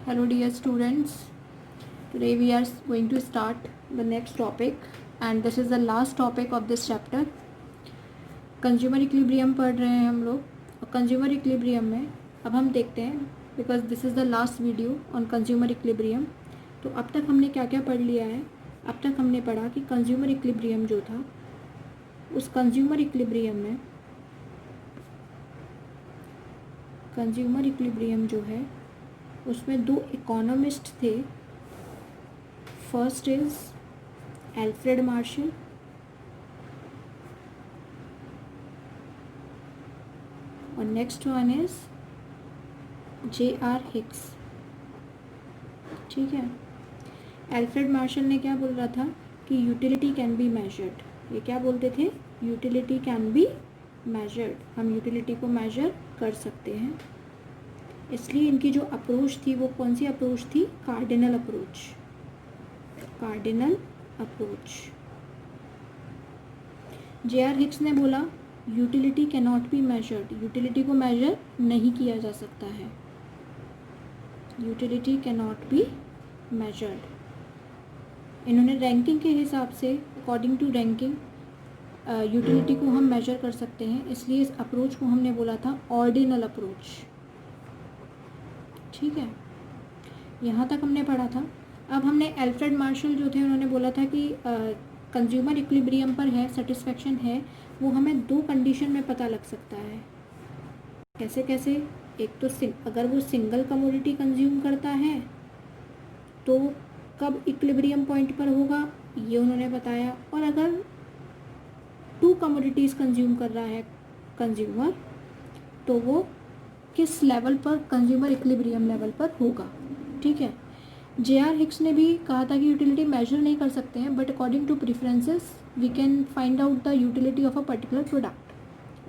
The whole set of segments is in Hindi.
Hello dear students, today we are going to start the next topic and this is the last topic of this chapter. Consumer equilibrium पढ़ रहे हैं हम लोग और कंज्यूमर इक्विलिब्रियम में अब हम देखते हैं because this is the last video on consumer equilibrium. तो अब तक हमने क्या क्या पढ़ लिया है. अब तक हमने पढ़ा कि कंज्यूमर इक्विलिब्रियम जो था उस कंज्यूमर इक्विलिब्रियम जो है उसमें दो इकोनॉमिस्ट थे. फर्स्ट इज एल्फ्रेड मार्शल और next one is J.R. Hicks. ठीक है. एल्फ्रेड मार्शल ने क्या बोल रहा था कि यूटिलिटी कैन बी मेजर्ड. ये क्या बोलते थे, यूटिलिटी कैन बी मेजर्ड. हम यूटिलिटी को मेजर कर सकते हैं. इसलिए इनकी जो अप्रोच थी वो कौन सी अप्रोच थी, कार्डिनल अप्रोच. J.R. हिक्स ने बोला utility can not be measured. Utility को मेजर नहीं किया जा सकता है. Utility can not be measured. इन्होंने रैंकिंग के हिसाब से अकॉर्डिंग टू रैंकिंग यूटिलिटी को हम मेजर कर सकते हैं. इसलिए इस अप्रोच को हमने बोला था ऑर्डिनल अप्रोच. ठीक है, यहाँ तक हमने पढ़ा था. अब हमने एल्फ्रेड मार्शल जो थे उन्होंने बोला था कि कंज्यूमर इक्विलिब्रियम पर है, सेटिस्फैक्शन है, वो हमें दो कंडीशन में पता लग सकता है. कैसे कैसे. एक तो अगर वो सिंगल कमोडिटी कंज्यूम करता है तो कब इक्विलिब्रियम पॉइंट पर होगा ये उन्होंने बताया. और अगर टू कमोडिटीज़ कंज्यूम कर रहा है कंज्यूमर तो वो किस लेवल पर कंज्यूमर इक्विलिब्रियम लेवल पर होगा. ठीक है. J.R. हिक्स ने भी कहा था कि यूटिलिटी मेजर नहीं कर सकते हैं but according to preferences we can find out the utility of a particular product.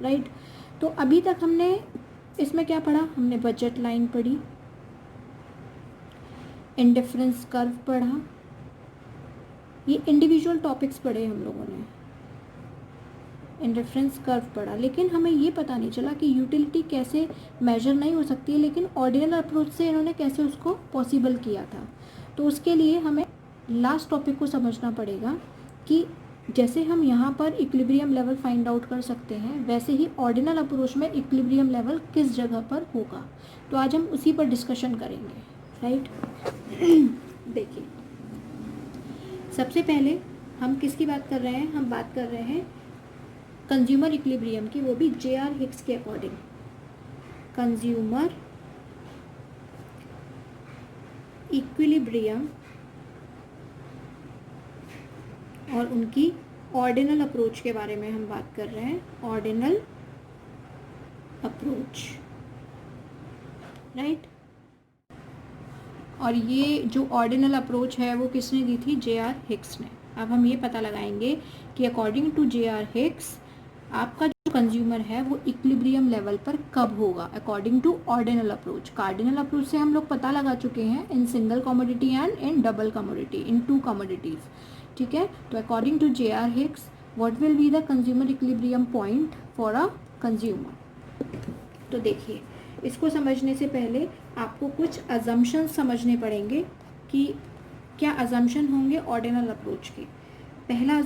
Right. तो अभी तक हमने इसमें क्या पढ़ा, हमने बजट लाइन पढ़ी, इंडिफरेंस कर्व पढ़ा, ये इंडिविजुअल टॉपिक्स पढ़े हम लोगों ने. इंडिफरेंस कर्व पढ़ा, लेकिन हमें ये पता नहीं चला कि यूटिलिटी कैसे मेजर नहीं हो सकती है, लेकिन ऑर्डिनल अप्रोच से इन्होंने कैसे उसको पॉसिबल किया था. तो उसके लिए हमें लास्ट टॉपिक को समझना पड़ेगा कि जैसे हम यहाँ पर इक्विलिब्रियम लेवल फाइंड आउट कर सकते हैं वैसे ही ऑर्डिनल अप्रोच में इक्विलिब्रियम लेवल किस जगह पर होगा. तो आज हम उसी पर डिस्कशन करेंगे. राइट. देखिए, सबसे पहले हम किसकी बात कर रहे हैं, हम बात कर रहे हैं कंज्यूमर इक्विलिब्रियम की, वो भी J.R. हिक्स के अकॉर्डिंग. कंज्यूमर इक्विलिब्रियम और उनकी ऑर्डिनल अप्रोच के बारे में हम बात कर रहे हैं. Ordinal approach. राइट. और ये जो ऑर्डिनल अप्रोच है वो किसने दी थी, J.R. हिक्स ने. अब हम ये पता लगाएंगे कि अकॉर्डिंग टू J.R. हिक्स आपका जो कंज्यूमर है वो इक्विलिब्रियम लेवल पर कब होगा according to ordinal approach. Cardinal approach से हम लोग पता लगा चुके हैं in single commodity and in double commodity, in two commodities. ठीक है. तो according to J.R. Hicks what will be the consumer equilibrium point for a consumer. तो देखिए, इसको समझने से पहले आपको कुछ अजम्पशंस समझने पड़ेंगे कि क्या अजम्पशन होंगे ऑर्डिनल अप्रोच के. पहला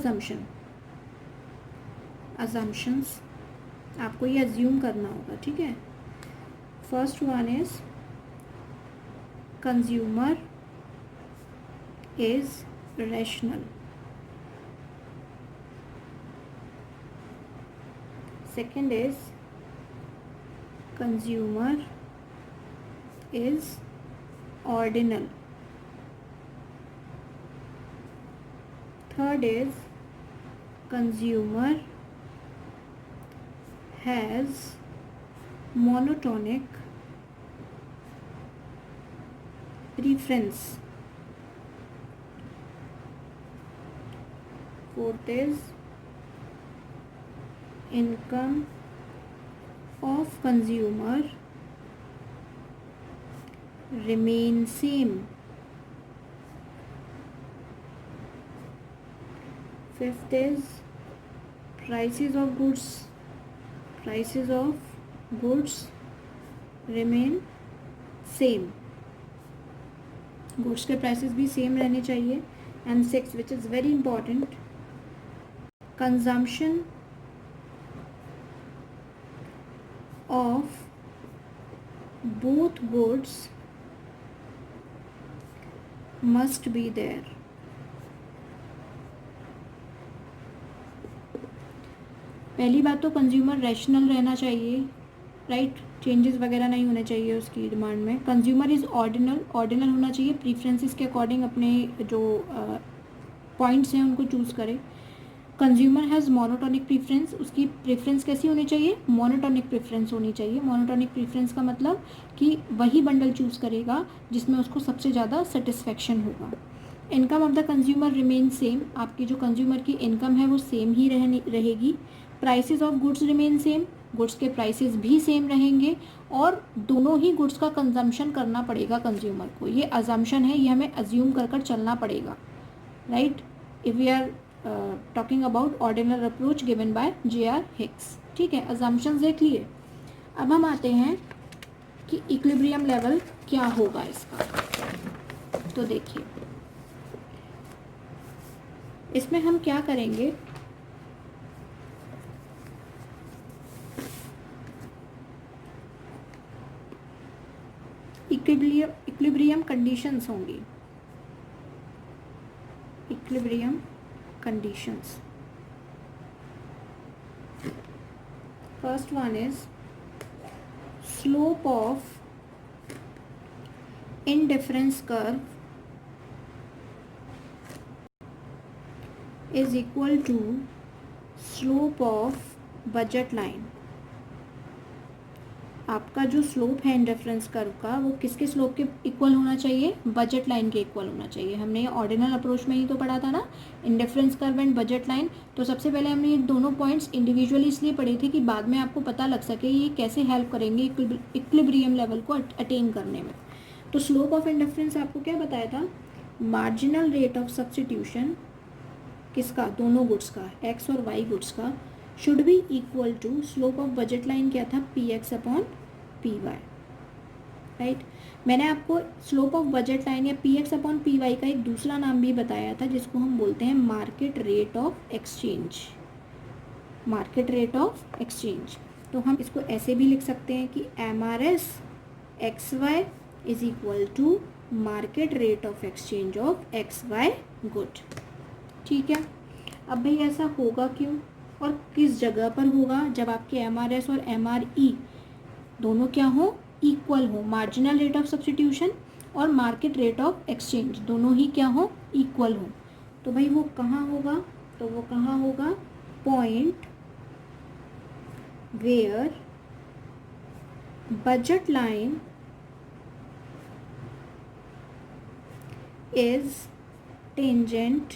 अजम्पशंस आपको ये अज्यूम करना होगा. ठीक है. First one is consumer is rational. Second is consumer is ordinal. Third is consumer has monotonic preference. Fourth is income of consumer remain same. Fifth is prices of goods remain same. Goods के प्राइसेस भी सेम रहने चाहिए. And 6 which is very important, consumption of both goods must be there. पहली बात तो कंज्यूमर रैशनल रहना चाहिए, राइट. चेंजेस वगैरह नहीं होने चाहिए उसकी डिमांड में. कंज्यूमर इज़ ऑर्डिनल होना चाहिए, प्रीफरेंसेस के अकॉर्डिंग अपने जो पॉइंट्स हैं उनको चूज़ करे. कंज्यूमर हैज़ मोनोटोनिक प्रीफरेंस, उसकी प्रेफरेंस कैसी होनी चाहिए, मोनोटोनिक प्रेफरेंस होनी चाहिए. मोनोटोनिक प्रेफरेंस का मतलब कि वही बंडल चूज़ करेगा जिसमें उसको सबसे ज़्यादा सेटिस्फेक्शन होगा. Income of the consumer remain same, आपकी जो कंज्यूमर की इनकम है वो सेम ही रहेगी. Prices of goods remain same, goods के प्राइसेस भी सेम रहेंगे और दोनों ही गुड्स का कंजम्पशन करना पड़ेगा कंज्यूमर को. ये अजम्पशन है, ये हमें अज्यूम कर चलना पड़ेगा, right. If we are talking about ordinal approach given by J.R. Hicks. ठीक है, अजम्पशंस देख लिए. अब हम आते हैं कि इक्विलिब्रियम लेवल क्या होगा इसका. तो देखिए इसमें हम क्या करेंगे, इक्विलिब्रियम कंडीशंस होंगी. Equilibrium conditions, first one is slope of indifference curve is equal to slope of budget line. आपका जो स्लोप है इंडिफरेंस कर्व का वो किसके स्लोप के इक्वल होना चाहिए, बजट लाइन के इक्वल होना चाहिए. हमने ऑर्डिनल अप्रोच में ही तो पढ़ा था ना, indifference curve and budget line. तो सबसे पहले हमने ये दोनों पॉइंट्स इंडिविजुअली इसलिए पढ़े थे कि बाद में आपको पता लग सके ये कैसे हेल्प करेंगे इक्विलिब्रियम लेवल को अटेन करने में. तो स्लोप ऑफ इंडिफरेंस आपको क्या बताया था, मार्जिनल रेट ऑफ सब्स्टिट्यूशन किसका, दोनों गुड्स का, एक्स और वाई गुड्स का, should be equal to slope of budget line क्या था, px अपॉन py, राइट. मैंने आपको स्लोप ऑफ बजट लाइन या px अपॉन py का एक दूसरा नाम भी बताया था जिसको हम बोलते हैं market rate of exchange. Market rate of exchange. तो हम इसको ऐसे भी लिख सकते हैं कि MRS XY is equal to market rate of exchange of XY good. ठीक है. अब भाई ऐसा होगा क्यों और किस जगह पर होगा, जब आपके MRS और MRE दोनों क्या हो, इक्वल हो. मार्जिनल रेट ऑफ सब्स्टिट्यूशन और मार्केट रेट ऑफ एक्सचेंज दोनों ही क्या हो, इक्वल हो. तो भाई वो कहाँ होगा, तो वो कहाँ होगा, point where budget line is tangent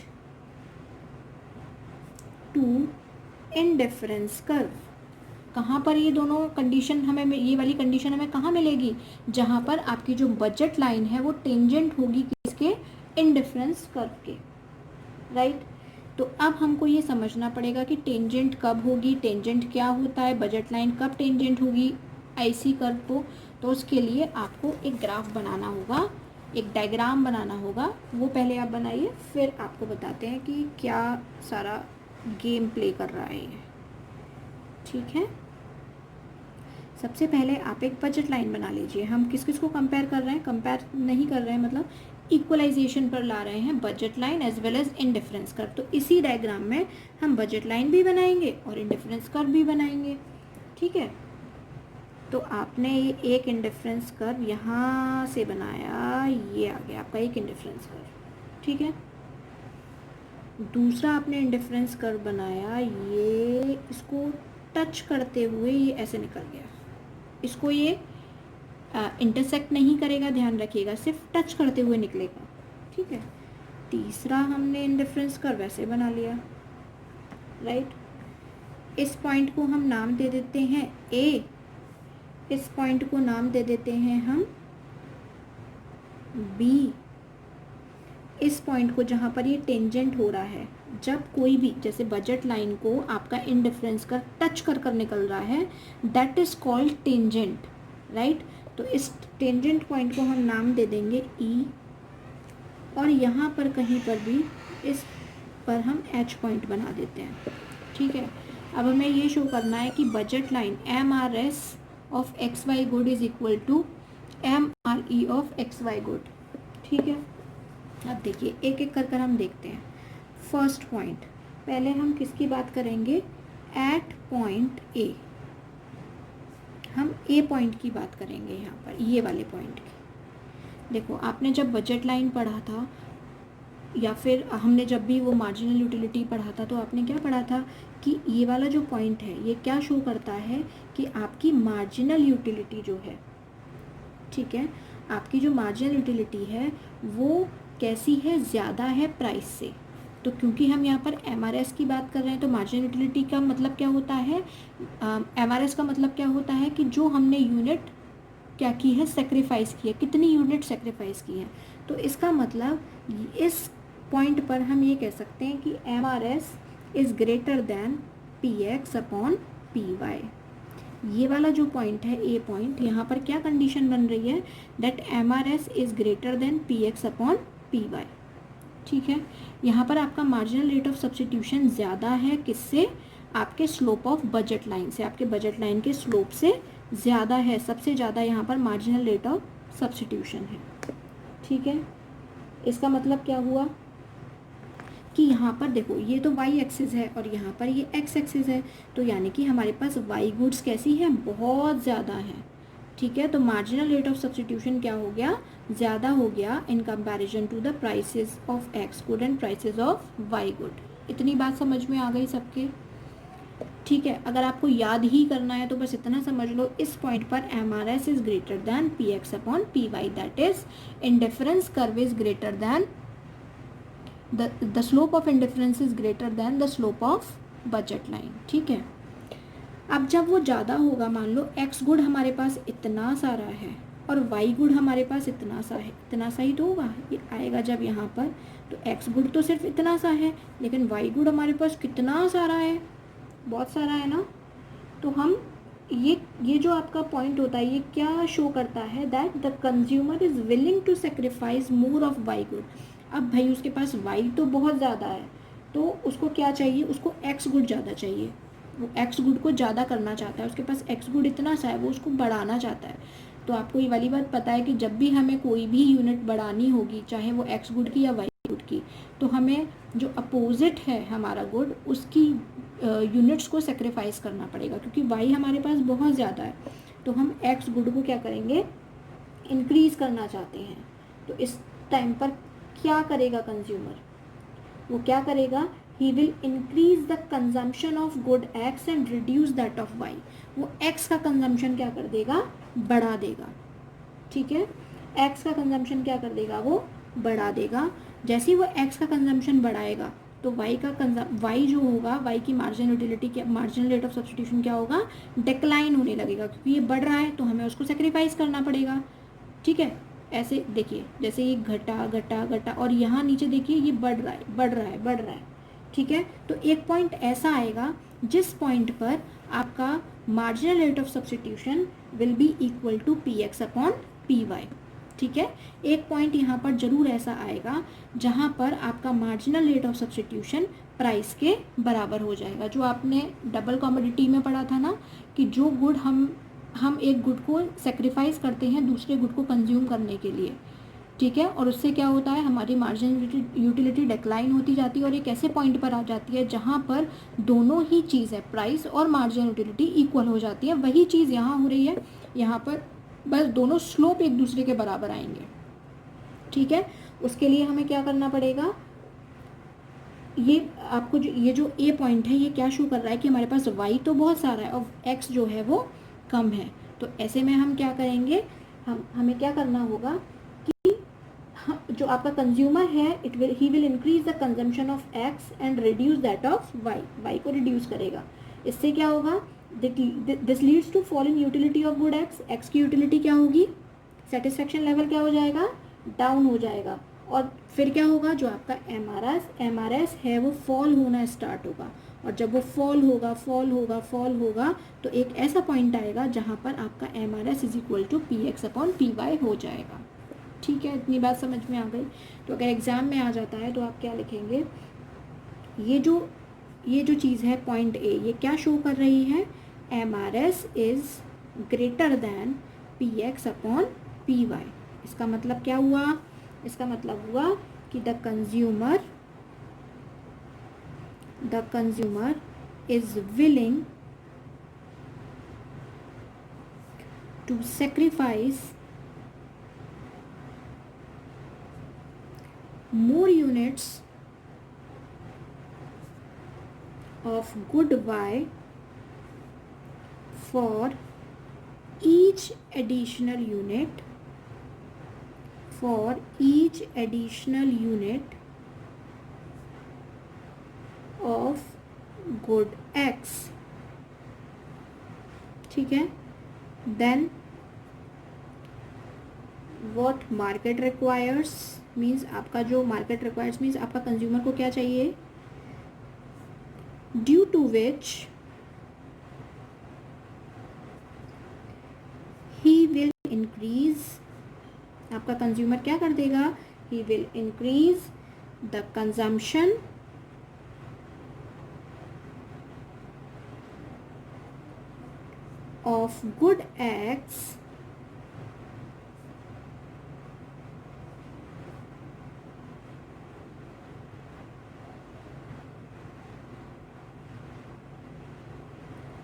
to indifference curve. कहाँ पर ये दोनों कंडीशन हमें, ये वाली कंडीशन हमें कहाँ मिलेगी, जहाँ पर आपकी जो बजट लाइन है वो टेंजेंट होगी किसके, इंडिफरेंस कर्व के, राइट. तो अब हमको ये समझना पड़ेगा कि टेंजेंट कब होगी, टेंजेंट क्या होता है, बजट लाइन कब टेंजेंट होगी आईसी कर्व को. तो उसके लिए आपको एक ग्राफ बनाना होगा, एक डायग्राम बनाना होगा. वो पहले आप बनाइए, फिर आपको बताते हैं कि क्या सारा गेम प्ले कर रहा है ये. ठीक है. सबसे पहले आप एक बजट लाइन बना लीजिए. हम किस किस को कंपेयर कर रहे हैं, कंपेयर नहीं कर रहे हैं, मतलब इक्वलाइजेशन पर ला रहे हैं, budget line as well as indifference curve. तो इसी डायग्राम में हम बजट लाइन भी बनाएंगे और इंडिफरेंस कर्व भी बनाएंगे. ठीक है. तो आपने ये एक इंडिफरेंस कर्व यहाँ से बनाया, ये आ गया आपका एक इंडिफरेंस कर्व. ठीक है. दूसरा आपने इंडिफरेंस कर्व बनाया, ये इसको टच करते हुए ये ऐसे निकल गया. इसको ये इंटरसेक्ट नहीं करेगा, ध्यान रखिएगा, सिर्फ टच करते हुए निकलेगा. ठीक है. तीसरा हमने इंडिफरेंस कर्व ऐसे बना लिया, राइट. इस पॉइंट को हम नाम दे देते हैं A, इस पॉइंट को नाम दे देते हैं हम B. इस पॉइंट को जहाँ पर ये टेंजेंट हो रहा है, जब कोई भी जैसे बजट लाइन को आपका इंडिफरेंस कर टच कर निकल रहा है, that is called tangent, right. तो इस टेंजेंट पॉइंट को हम नाम दे देंगे E और यहाँ पर कहीं पर भी इस पर हम एच पॉइंट बना देते हैं, ठीक है। अब हमें ये शो करना है कि budget line MRS of XY good is equal to MRE of XY good, ठीक है। अब देखिए एक एक कर हम देखते हैं। फर्स्ट पॉइंट, पहले हम किसकी बात करेंगे, एट पॉइंट ए, हम ए पॉइंट की बात करेंगे यहाँ पर, ये वाले पॉइंट की। देखो आपने जब बजट लाइन पढ़ा था या फिर हमने जब भी वो मार्जिनल यूटिलिटी पढ़ा था तो आपने क्या पढ़ा था कि ये वाला जो पॉइंट है ये क्या शो करता है कि आपकी मार्जिनल यूटिलिटी जो है, ठीक है, आपकी जो मार्जिनल यूटिलिटी है वो कैसी है, ज़्यादा है प्राइस से। तो क्योंकि हम यहाँ पर MRS की बात कर रहे हैं तो मार्जिनल यूटिलिटी का मतलब क्या होता है, MRS का मतलब क्या होता है कि जो हमने यूनिट क्या की है, सेक्रीफाइस की है, कितनी यूनिट सेक्रीफाइस की है। तो इसका मतलब इस पॉइंट पर हम ये कह सकते हैं कि MRS is greater than PX upon PY। ये वाला जो पॉइंट है ए पॉइंट, यहाँ पर क्या कंडीशन बन रही है, that MRS is greater than PX upon PY, ठीक है। यहाँ पर आपका मार्जिनल रेट ऑफ सब्स्टिट्यूशन ज़्यादा है किससे, आपके स्लोप ऑफ बजट लाइन से, आपके बजट लाइन के स्लोप से ज़्यादा है, सबसे ज़्यादा यहाँ पर मार्जिनल रेट ऑफ सब्स्टिट्यूशन है, ठीक है। इसका मतलब क्या हुआ कि यहाँ पर देखो ये तो y एक्सिस है और यहाँ पर ये x एक्सिस है, तो यानी कि हमारे पास y गुड्स कैसी है, बहुत ज़्यादा है, ठीक है। तो मार्जिनल रेट ऑफ सब्स्टिट्यूशन क्या हो गया, ज़्यादा हो गया in comparison to the prices of x good and prices of y good. इतनी बात समझ में आ गई सबके, ठीक है। अगर आपको याद ही करना है तो बस इतना समझ लो, इस पॉइंट पर MRS is greater than PX upon PY, that is indifference curve is greater than the slope of indifference is greater than the slope of budget line, ठीक है। अब जब वो ज़्यादा होगा, मान लो x गुड हमारे पास इतना सारा है और y गुड हमारे पास इतना सा है, इतना सा ही तो होगा, ये आएगा जब यहाँ पर, तो x गुड तो सिर्फ इतना सा है लेकिन y गुड हमारे पास कितना सारा है, बहुत सारा है ना। तो हम ये जो आपका पॉइंट होता है ये क्या शो करता है, that the consumer is willing to sacrifice more of y good. अब भाई उसके पास y तो बहुत ज़्यादा है तो उसको क्या चाहिए, उसको x गुड ज़्यादा चाहिए, वो x गुड को ज़्यादा करना चाहता है, उसके पास x गुड इतना सा है वो उसको बढ़ाना चाहता है। तो आपको ये वाली बात पता है कि जब भी हमें कोई भी यूनिट बढ़ानी होगी, चाहे वो x गुड की या y गुड की, तो हमें जो अपोजिट है हमारा गुड उसकी यूनिट्स को सेक्रीफाइस करना पड़ेगा, क्योंकि y हमारे पास बहुत ज़्यादा है तो हम x गुड को क्या करेंगे, इंक्रीज़ करना चाहते हैं। तो इस टाइम पर क्या करेगा कंज्यूमर, वो क्या करेगा, ही will increase the consumption of good x and reduce that of y। वो x का कंजम्पशन क्या कर देगा, बढ़ा देगा, ठीक है। x का कंजम्पशन क्या कर देगा, वो बढ़ा देगा। जैसे ही वो x का कंजम्पशन बढ़ाएगा तो y जो होगा, y की मार्जिनल यूटिलिटी क्या, मार्जिनल रेट ऑफ सब्स्टिट्यूशन क्या होगा, डिक्लाइन होने लगेगा, क्योंकि ये बढ़ रहा है तो हमें उसको सेक्रीफाइस करना पड़ेगा, ठीक है। ऐसे देखिए जैसे ये घटा घटा घटा और यहाँ नीचे देखिए ये बढ़ रहा है बढ़ रहा है बढ़ रहा है, ठीक है। तो एक पॉइंट ऐसा आएगा जिस पॉइंट पर आपका marginal rate of substitution will be equal to PX upon PY, ठीक है। एक पॉइंट यहाँ पर जरूर ऐसा आएगा जहाँ पर आपका marginal rate of substitution price के बराबर हो जाएगा। जो आपने डबल कमोडिटी में पढ़ा था ना कि जो गुड हम एक गुड को सेक्रीफाइस करते हैं दूसरे गुड को कंज्यूम करने के लिए, ठीक है, और उससे क्या होता है, हमारी मार्जिनल यूटिलिटी डिक्लाइन होती जाती है और एक ऐसे पॉइंट पर आ जाती है जहाँ पर दोनों ही चीज़ है, प्राइस और मार्जिनल यूटिलिटी इक्वल हो जाती है। वही चीज़ यहाँ हो रही है, यहाँ पर बस दोनों स्लोप एक दूसरे के बराबर आएंगे, ठीक है। उसके लिए हमें क्या करना पड़ेगा, ये आपको ये जो ए पॉइंट है ये क्या शो कर रहा है कि हमारे पास y तो बहुत सारा है और x जो है वो कम है। तो ऐसे में हम क्या करेंगे, हमें क्या करना होगा कि जो आपका कंज्यूमर है he will increase the consumption of x and reduce that of y को रिड्यूस करेगा। इससे क्या होगा, this leads to fall in utility of good x की यूटिलिटी क्या होगी, सेटिस्फेक्शन लेवल क्या हो जाएगा, डाउन हो जाएगा। और फिर क्या होगा, जो आपका MRS है वो फॉल होना स्टार्ट होगा, और जब वो फॉल होगा तो एक ऐसा पॉइंट आएगा जहाँ पर आपका MRS is equal to PX upon PY हो जाएगा, ठीक है, इतनी बात समझ में आ गई। तो अगर एग्ज़ाम में आ जाता है तो आप क्या लिखेंगे, ये जो चीज़ है पॉइंट ए, ये क्या शो कर रही है, MRS is greater than PX upon PY। इसका मतलब क्या हुआ, इसका मतलब हुआ कि the consumer is willing to sacrifice more units of good Y for each additional unit of good X। ठीक है, then what market requires means आपका जो मार्केट रिक्वायर्स मीन्स आपका कंज्यूमर को क्या चाहिए, due to which he will increase, आपका कंज्यूमर क्या कर देगा, he will increase the consumption of good X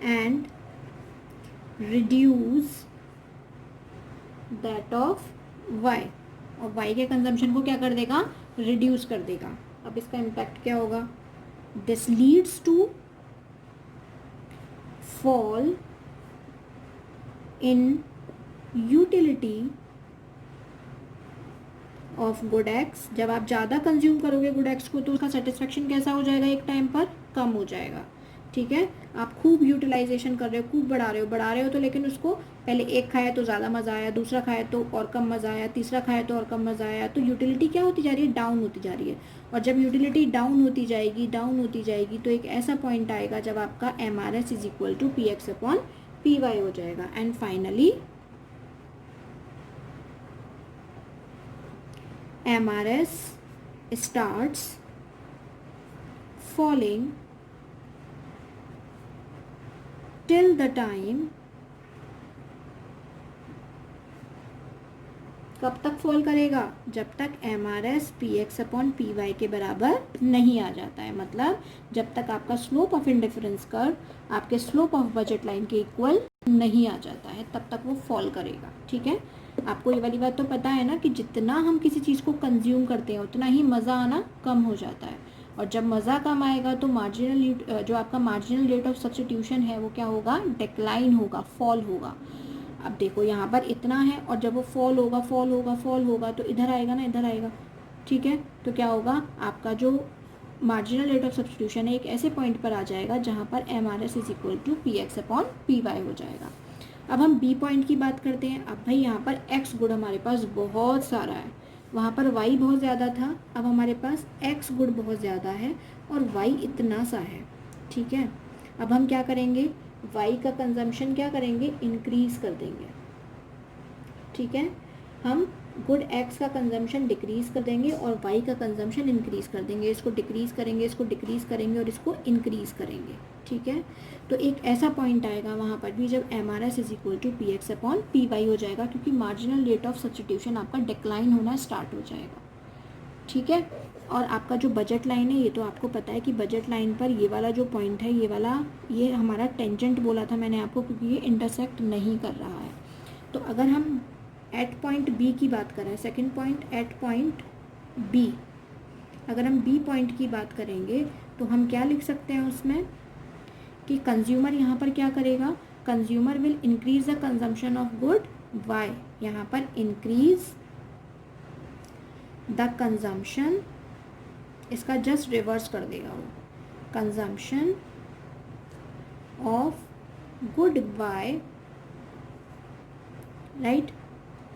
and reduce that of y, और y के कंजम्पशन को क्या कर देगा, रिड्यूस कर देगा। अब इसका इम्पैक्ट क्या होगा, this leads to fall in utility of good X. जब आप ज़्यादा कंज्यूम करोगे गुड एक्स को तो उसका सेटिस्फेक्शन कैसा हो जाएगा, एक टाइम पर कम हो जाएगा। ठीक है, आप खूब यूटिलाइजेशन कर रहे हो, खूब बढ़ा रहे हो तो लेकिन उसको पहले एक खाया तो ज़्यादा मज़ा आया, दूसरा खाया तो और कम मज़ा आया, तीसरा खाया तो और कम मज़ा आया, तो यूटिलिटी क्या होती जा रही है, डाउन होती जा रही है। और जब यूटिलिटी डाउन होती जाएगी तो एक ऐसा पॉइंट आएगा जब आपका MRS is equal to PX upon PY हो जाएगा। And finally MRS starts falling till the time, कब तक फॉल करेगा, जब तक MRS PX अपॉन PY के बराबर नहीं आ जाता है। मतलब जब तक आपका स्लोप ऑफ इंडिफरेंस कर्व आपके स्लोप ऑफ बजट लाइन के इक्वल नहीं आ जाता है, तब तक वो फॉल करेगा। ठीक है, आपको ये वाली बात तो पता है ना कि जितना हम किसी चीज़ को कंज्यूम करते हैं उतना ही मज़ा आना कम हो जाता है, और जब मज़ा कम आएगा तो जो आपका मार्जिनल रेट ऑफ सब्स्टिट्यूशन है वो क्या होगा, डिक्लाइन होगा, फॉल होगा। अब देखो यहाँ पर इतना है और जब वो फॉल होगा तो इधर आएगा ना, इधर आएगा। ठीक है, तो क्या होगा, आपका जो मार्जिनल रेट ऑफ सब्स्टिट्यूशन है एक ऐसे पॉइंट पर आ जाएगा जहाँ पर MRS is equal to PX upon PY हो जाएगा। अब हम B पॉइंट की बात करते हैं। अब भाई यहाँ पर X गुड हमारे पास बहुत सारा है, वहाँ पर Y बहुत ज़्यादा था, अब हमारे पास X गुड बहुत ज़्यादा है और Y इतना सा है। ठीक है, अब हम क्या करेंगे, Y का कंजम्पशन क्या करेंगे, इंक्रीज़ कर देंगे। ठीक है, हम गुड X का कंजम्पशन डिक्रीज़ कर देंगे और Y का कंजम्पशन इंक्रीज़ कर देंगे। इसको डिक्रीज़ करेंगे, इसको डिक्रीज़ करेंगे और इसको इंक्रीज़ करेंगे। ठीक है, तो एक ऐसा पॉइंट आएगा वहाँ पर भी जब MRS is equal to PX upon PY हो जाएगा, क्योंकि मार्जिनल रेट ऑफ सब्स्टिट्यूशन आपका डिक्लाइन होना स्टार्ट हो जाएगा। ठीक है, और आपका जो बजट लाइन है ये तो आपको पता है कि बजट लाइन पर ये वाला जो पॉइंट है ये हमारा टेंजेंट बोला था मैंने आपको, क्योंकि ये इंटरसेक्ट नहीं कर रहा है। तो अगर हम एट पॉइंट B की बात करें, second point at point B, अगर हम B पॉइंट की बात करेंगे तो हम क्या लिख सकते हैं उसमें कि कंज्यूमर यहाँ पर क्या करेगा, consumer will increase the consumption of good Y, यहाँ पर इंक्रीज द कंजम्पशन, इसका जस्ट रिवर्स कर देगा वो, consumption of good Y, right.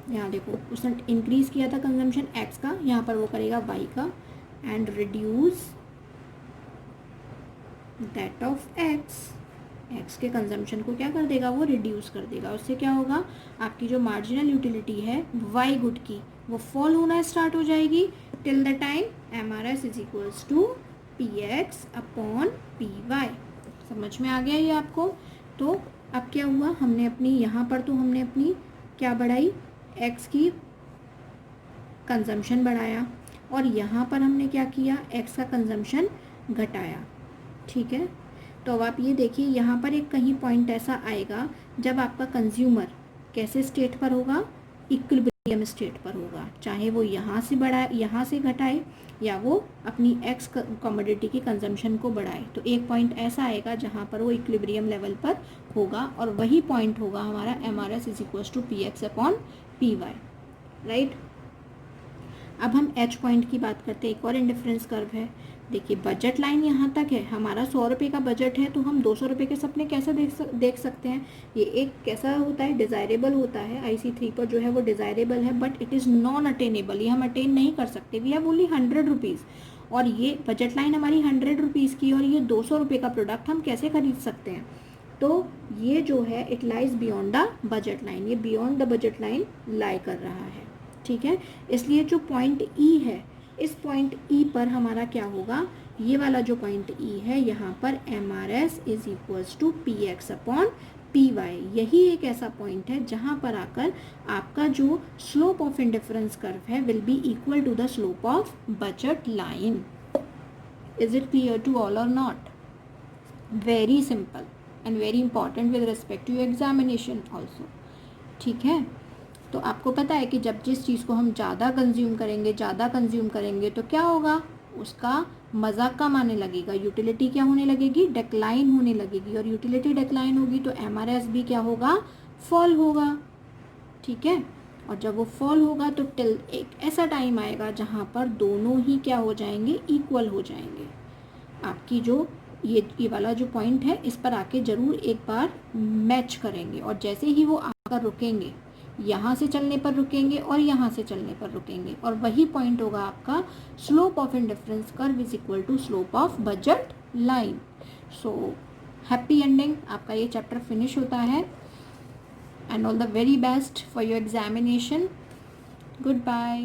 यहाँ देखो उसने इंक्रीज किया था कंजम्पशन X का, यहाँ पर वो करेगा Y का, and reduce that of X। X के कंजम्पशन को क्या कर देगा, वो रिड्यूस कर देगा। उससे क्या होगा, आपकी जो मार्जिनल यूटिलिटी है वाई गुड की, वो फॉल होना स्टार्ट हो जाएगी till the time M R S is equals to P X upon P Y. समझ में आ गया ये आपको। तो अब क्या हुआ, हमने अपनी यहाँ पर तो हमने अपनी क्या बढ़ाई, एक्स की कंजम्पशन बढ़ाया, और यहाँ पर हमने क्या किया, एक्स का कंजम्पशन घटाया। ठीक है, तो अब आप ये देखिए, यहाँ पर एक कहीं पॉइंट ऐसा आएगा जब आपका कंज्यूमर कैसे स्टेट पर होगा, इक्विलिब्रियम स्टेट पर होगा, चाहे वो यहाँ से बढ़ाए, यहाँ से घटाए, या वो अपनी एक्स कमोडिटी की कंजम्पशन को बढ़ाए। तो एक पॉइंट ऐसा आएगा जहाँ पर वो इक्विलिब्रियम लेवल पर होगा, और वही पॉइंट होगा हमारा M R S is equals to P X upon P Y, right. अब हम एच पॉइंट की बात करते हैं। एक और इंडिफरेंस कर्व है। देखिए बजट लाइन यहाँ तक है, हमारा 100 रुपये का बजट है, तो हम 200 रुपये के सपने कैसे देख सकते हैं। ये एक कैसा होता है, डिज़ायरेबल होता है। IC3 पर जो है वो डिज़ायरेबल है, but it is non attainable, ये हम अटेन नहीं कर सकते। वी हैव ओनली 100 रुपीज़, और ये बजट लाइन हमारी 100 रुपीज़ की, और ये 200 रुपये का प्रोडक्ट हम कैसे खरीद सकते हैं। तो ये जो है it lies beyond the budget line, ये बियॉन्ड द बजट लाइन लाई कर रहा है। ठीक है, इसलिए जो पॉइंट ई है, इस पॉइंट ई पर हमारा क्या होगा, ये वाला जो पॉइंट ई है, यहाँ पर M R S is equals to P X upon P Y. यही एक ऐसा पॉइंट है जहाँ पर आकर आपका जो स्लोप ऑफ इंडिफरेंस कर्व है will be equal to the slope of budget line. Is it clear to all और not? Very simple and very important with respect to examination also. ठीक है, तो आपको पता है कि जब जिस चीज़ को हम ज़्यादा कंज्यूम करेंगे तो क्या होगा, उसका मज़ा कम आने लगेगा, यूटिलिटी क्या होने लगेगी, डिक्लाइन होने लगेगी, और यूटिलिटी डिक्लाइन होगी तो एमआरएस भी क्या होगा, फॉल होगा। ठीक है, और जब वो फॉल होगा तो टिल एक ऐसा टाइम आएगा जहाँ पर दोनों ही क्या हो जाएंगे, इक्वल हो जाएंगे। आपकी जो ये वाला जो पॉइंट है, इस पर आके ज़रूर एक बार मैच करेंगे, और जैसे ही वो आकर रुकेंगे, यहाँ से चलने पर रुकेंगे और यहाँ से चलने पर रुकेंगे, और वही पॉइंट होगा आपका slope of indifference curve is equal to slope of budget line. So happy ending, आपका ये चैप्टर फिनिश होता है, and all the very best for your examination. Good bye.